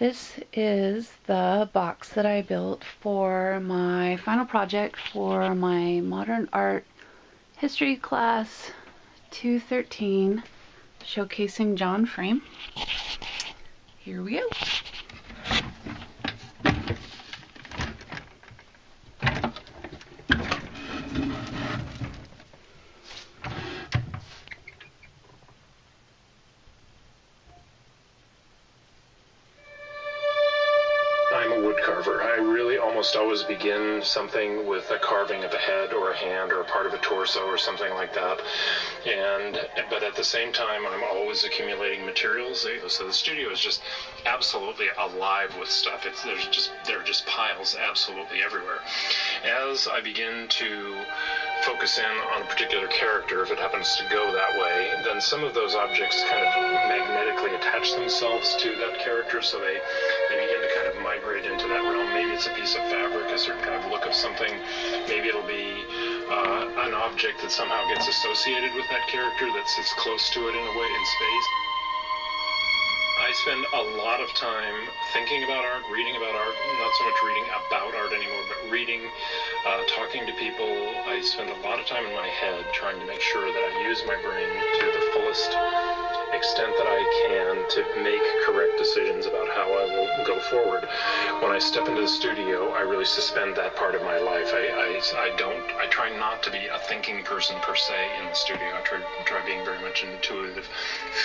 This is the box that I built for my final project for my Modern Art History class 213, showcasing John Frame. Here we go. I'm a wood carver. I really almost always begin something with a carving of a head or a hand or a part of a torso or something like that. But at the same time, I'm always accumulating materials. So the studio is just absolutely alive with stuff. There are just piles absolutely everywhere. As I begin to focus in on a particular character, if it happens to go that way, then some of those objects kind of magnetically attach themselves to that character, so they begin to kind of migrate into that realm. Maybe it's a piece of fabric, a certain kind of look of something. Maybe it'll be an object that somehow gets associated with that character that sits close to it in a way in space. I spend a lot of time thinking about art, reading about art, not so much reading about art anymore, but reading, talking to people. I spend a lot of time in my head trying to make sure that I use my brain to the fullest extent that I can to make correct decisions about how I will go forward. When I step into the studio, I really suspend that part of my life. I try not to be a thinking person per se in the studio. I try being very much an intuitive,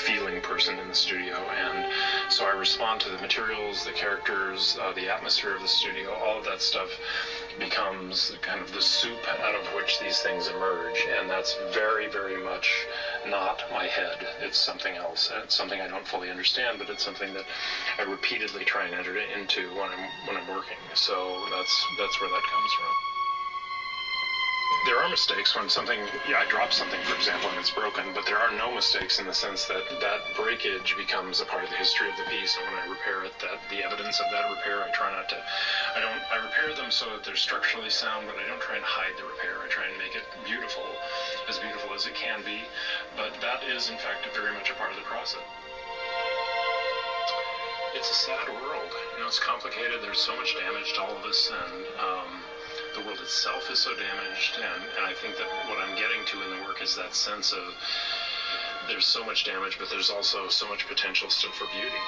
feeling person in the studio, and so I respond to the materials, the characters, the atmosphere of the studio. All of that stuff becomes kind of the soup out of which these things emerge, and that's very, very much not my head. It's something else. It's something I don't fully understand, but it's something that I repeatedly try and enter into when I'm working. So that's where that comes from. There are mistakes when I drop something, for example, and it's broken, but there are no mistakes in the sense that that breakage becomes a part of the history of the piece, and when I repair it, the evidence of that repair, I repair them so that they're structurally sound, but I don't try and hide the repair. I try and make it beautiful as it can be, but that is, in fact, very much a part of the process. It's a sad world. It's complicated. There's so much damage to all of us, and the world itself is so damaged, and I think that what I'm getting to in the work is that sense of there's so much damage, but there's also so much potential still for beauty.